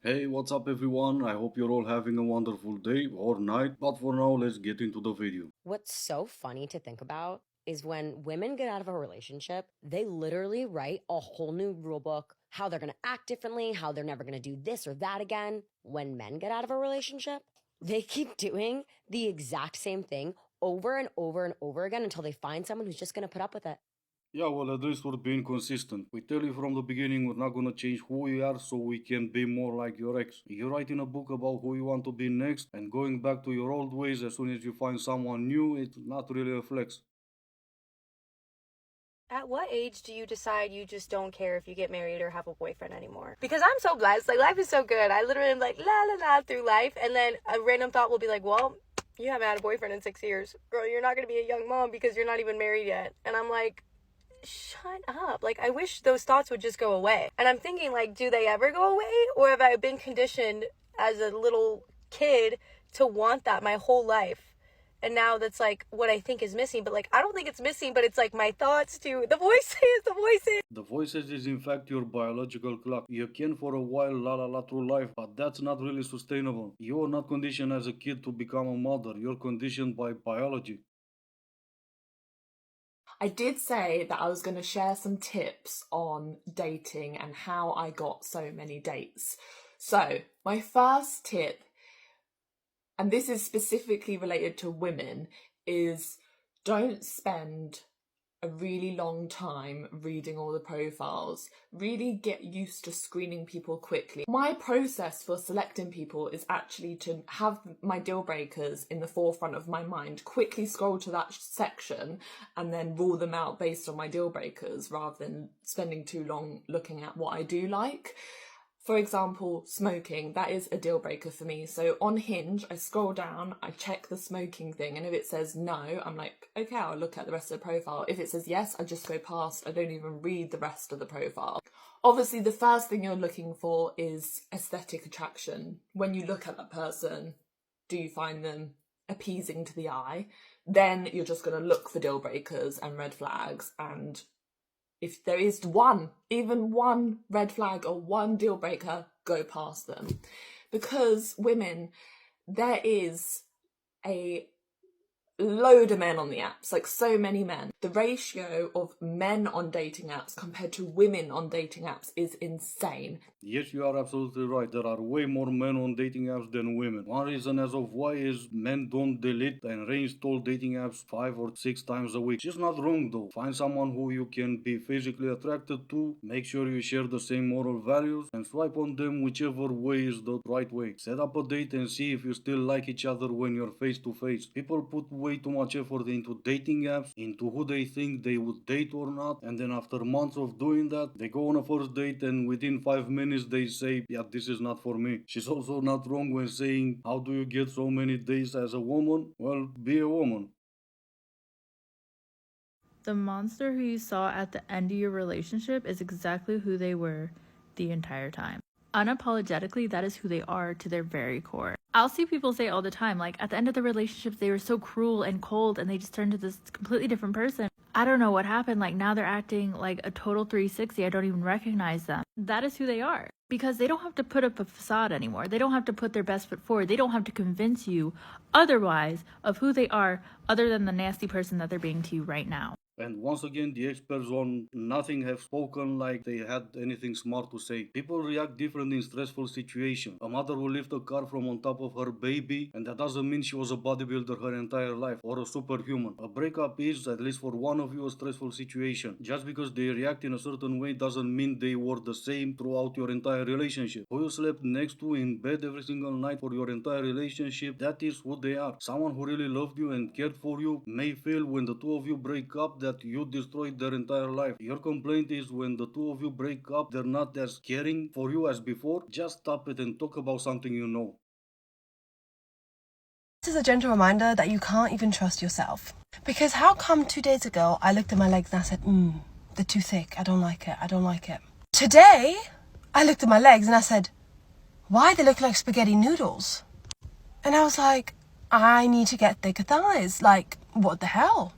Hey, what's up everyone? I hope you're all having a wonderful day or night, but for now, let's get into the video. What's so funny to think about is when women get out of a relationship, they literally write a whole new rule book, how they're going to act differently, how they're never going to do this or that again. When men get out of a relationship, they keep doing the exact same thing over and over and over again until they find someone who's just going to put up with it. Yeah, well, at least we're being consistent. We tell you from the beginning we're not gonna change who we are so we can be more like your ex. You're writing a book about who you want to be next, and going back to your old ways as soon as you find someone new, it's not really a flex. At what age do you decide you just don't care if you get married or have a boyfriend anymore? Because I'm so blessed. Like, life is so good. I literally am like, la la la through life. And then a random thought will be like, well, you haven't had a boyfriend in 6 years. Girl, you're not going to be a young mom because you're not even married yet. And I'm like, shut up. Like, I wish those thoughts would just go away. And I'm thinking, like, do they ever go away? Or have I been conditioned as a little kid to want that my whole life? And now that's like what I think is missing, but like I don't think it's missing, but it's like my thoughts too. The voices. The voices is in fact your biological clock. You can for a while la la la through life, but that's not really sustainable. You are not conditioned as a kid to become a mother, you're conditioned by biology. I did say that I was going to share some tips on dating and how I got so many dates. So, my first tip, and this is specifically related to women, is don't spend a really long time reading all the profiles. Really get used to screening people quickly. My process for selecting people is actually to have my deal breakers in the forefront of my mind, quickly scroll to that section and then rule them out based on my deal breakers rather than spending too long looking at what I do like. For example, smoking, that is a deal breaker for me. So on Hinge, I scroll down, I check the smoking thing, and if it says no, I'm like, okay, I'll look at the rest of the profile. If it says yes, I just go past, I don't even read the rest of the profile. Obviously, the first thing you're looking for is aesthetic attraction. When you look at that person, do you find them appeasing to the eye? Then you're just going to look for deal breakers and red flags, and if there is one, even one red flag or one deal breaker, go past them. Because women, there is a load of men on the apps, like so many men. The ratio of men on dating apps compared to women on dating apps is insane. Yes, you are absolutely right. There are way more men on dating apps than women. One reason as of why is men don't delete and reinstall dating apps 5 or 6 times a week. She's not wrong though. Find someone who you can be physically attracted to, make sure you share the same moral values, and swipe on them whichever way is the right way. Set up a date and see if you still like each other when you're face to face. People put way too much effort into dating apps, into who they think they would date or not, and then after months of doing that, they go on a first date and within 5 minutes they say, yeah, this is not for me. She's also not wrong when saying, how do you get so many dates as a woman? Well, be a woman. The monster who you saw at the end of your relationship is exactly who they were the entire time. Unapologetically, that is who they are to their very core. I'll see people say all the time, like, at the end of the relationship, they were so cruel and cold and they just turned to this completely different person. I don't know what happened. Like, now they're acting like a total 360. I don't even recognize them. That is who they are. Because they don't have to put up a facade anymore. They don't have to put their best foot forward. They don't have to convince you otherwise of who they are, other than the nasty person that they're being to you right now. And once again, the experts on nothing have spoken like they had anything smart to say. People react differently in stressful situations. A mother will lift a car from on top of her baby, and that doesn't mean she was a bodybuilder her entire life or a superhuman. A breakup is, at least for one of you, a stressful situation. Just because they react in a certain way doesn't mean they were the same throughout your entire relationship. Who you slept next to in bed every single night for your entire relationship, that is who they are. Someone who really loved you and cared for you may feel when the two of you break up that you destroyed their entire life. Your complaint is when the two of you break up, they're not as caring for you as before. Just stop it and talk about something you know. This is a gentle reminder that you can't even trust yourself. Because how come 2 days ago I looked at my legs and I said, they're too thick, I don't like it. Today, I looked at my legs and I said, why they look like spaghetti noodles? And I was like, I need to get thicker thighs. Like, what the hell?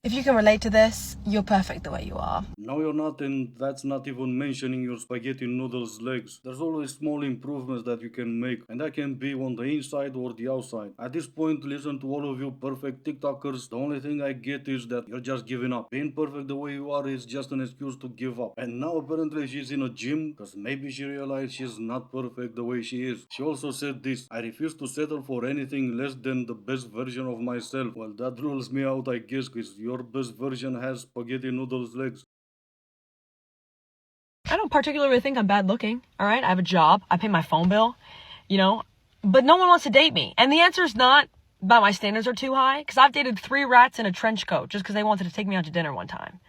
If you can relate to this, you're perfect the way you are. No, you're not, and that's not even mentioning your spaghetti noodles legs. There's always small improvements that you can make, and that can be on the inside or the outside. At this point, listen to all of you perfect TikTokers. The only thing I get is that you're just giving up. Being perfect the way you are is just an excuse to give up. And now apparently she's in a gym, because maybe she realized she's not perfect the way she is. She also said this: I refuse to settle for anything less than the best version of myself. Well, that rules me out, I guess, because your best version has spaghetti noodles legs. I don't particularly think I'm bad looking, all right? I have a job, I pay my phone bill, you know, but no one wants to date me. And the answer is not that my standards are too high, because I've dated 3 rats in a trench coat just because they wanted to take me out to dinner one time.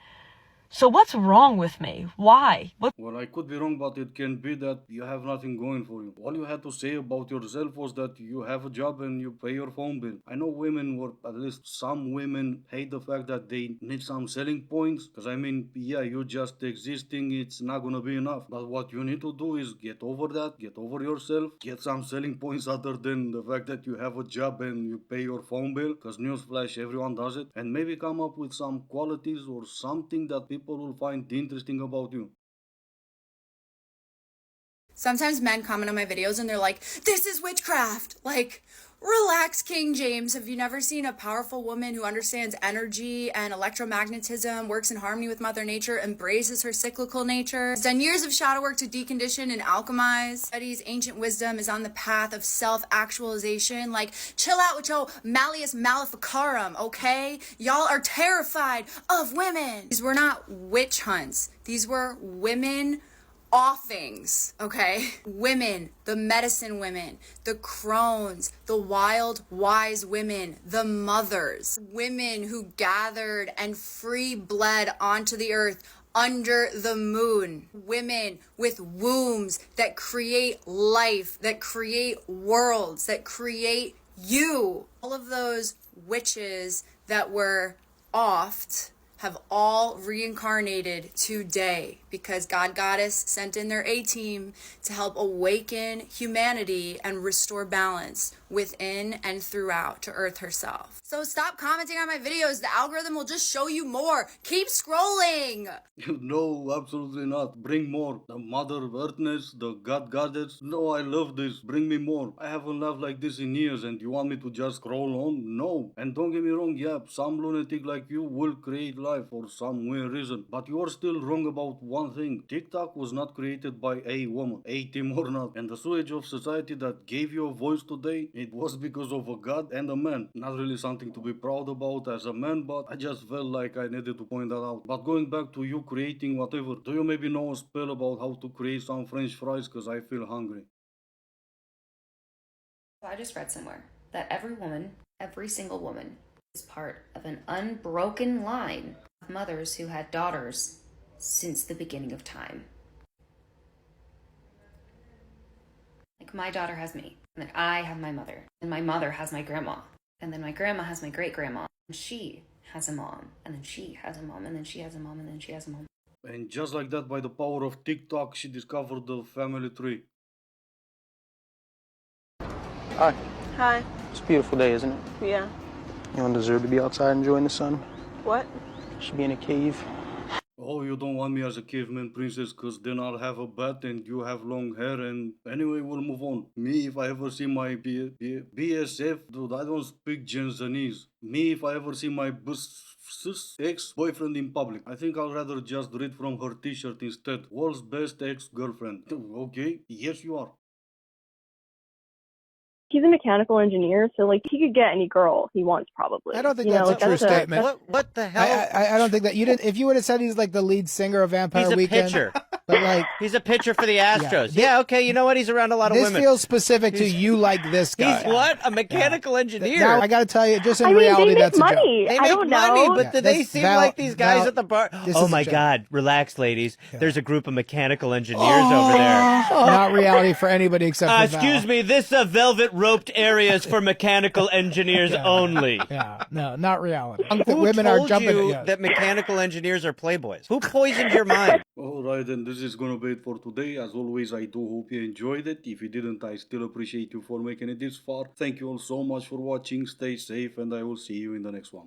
So what's wrong with me? Why? Well, I could be wrong, but it can be that you have nothing going for you. All you had to say about yourself was that you have a job and you pay your phone bill. I know women, or at least some women, hate the fact that they need some selling points. Because I mean, yeah, you just existing, it's not gonna be enough. But what you need to do is get over that, get over yourself, get some selling points other than the fact that you have a job and you pay your phone bill. Because newsflash, everyone does it. And maybe come up with some qualities or something that people will find interesting about you. Sometimes men comment on my videos and they're like, this is witchcraft. Like, relax, King James. Have you never seen a powerful woman who understands energy and electromagnetism, works in harmony with Mother Nature, embraces her cyclical nature, has done years of shadow work to decondition and alchemize, studies ancient wisdom, is on the path of self-actualization? Like, chill out with your Malleus Maleficarum, okay? Y'all are terrified of women. These were not witch hunts. These were women offings, okay? Women, the medicine women, the crones, the wild, wise women, the mothers, women who gathered and free bled onto the earth under the moon, women with wombs that create life, that create worlds, that create you. All of those witches that were offed have all reincarnated today because God Goddess sent in their A-team to help awaken humanity and restore balance within and throughout to Earth herself. So stop commenting on my videos. The algorithm will just show you more. Keep scrolling. No, absolutely not. Bring more. The Mother Earthness, the God Goddess. No, I love this. Bring me more. I haven't laughed like this in years, and you want me to just scroll on? No. And don't get me wrong, yeah, some lunatic like you will create life for some weird reason. But you are still wrong about one thing. TikTok was not created by a woman, A-team or not. And the sewage of society that gave you a voice today, it was because of a God and a man. Not really something to be proud about as a man, but I just felt like I needed to point that out. But going back to you creating whatever, do you maybe know a spell about how to create some French fries? Because I feel hungry. I just read somewhere that every woman, every single woman, is part of an unbroken line of mothers who had daughters since the beginning of time. Like my daughter has me, and then I have my mother, and my mother has my grandma, and then my grandma has my great-grandma, and she has a mom, and then she has a mom, and then she has a mom, and then she has a mom. And just like that, by the power of TikTok, she discovered the family tree. Hi. Hi. It's a beautiful day, isn't it? Yeah. You don't deserve to be outside enjoying the sun. What? You should be in a cave. Oh, you don't want me as a caveman princess, cause then I'll have a bat and you have long hair, and anyway, we'll move on. Me, if I ever see my BSF, dude, I don't speak Jansanese. Me, if I ever see my ex-boyfriend in public, I think I'll rather just read from her t-shirt instead. World's best ex-girlfriend. Okay, yes you are. He's a mechanical engineer, so like he could get any girl he wants, probably. I don't think you that's know, a true statement. What the hell? I don't think that you didn't. If you would have said he's like the lead singer of Vampire He's a Weekend, pitcher. but like he's a pitcher for the Astros. Yeah, okay. You know what? He's around a lot of this women. feels specific to you, like this guy. He's what? A mechanical engineer. Now I got to tell you, just in I mean, reality, they make that's money. a joke. They I make don't money, know. but do they seem like these guys at the bar? This Oh is a my joke. God! Relax, ladies. There's a group of mechanical engineers over there. Not reality for anybody except for Val. Excuse me. This velvet roped areas for mechanical engineers only. Yeah, no, not reality. Who Women told are jumping you at that mechanical engineers are playboys? Who poisoned your mind? Alright, and this is gonna be it for today. As always, I do hope you enjoyed it. If you didn't, I still appreciate you for making it this far. Thank you all so much for watching. Stay safe, and I will see you in the next one.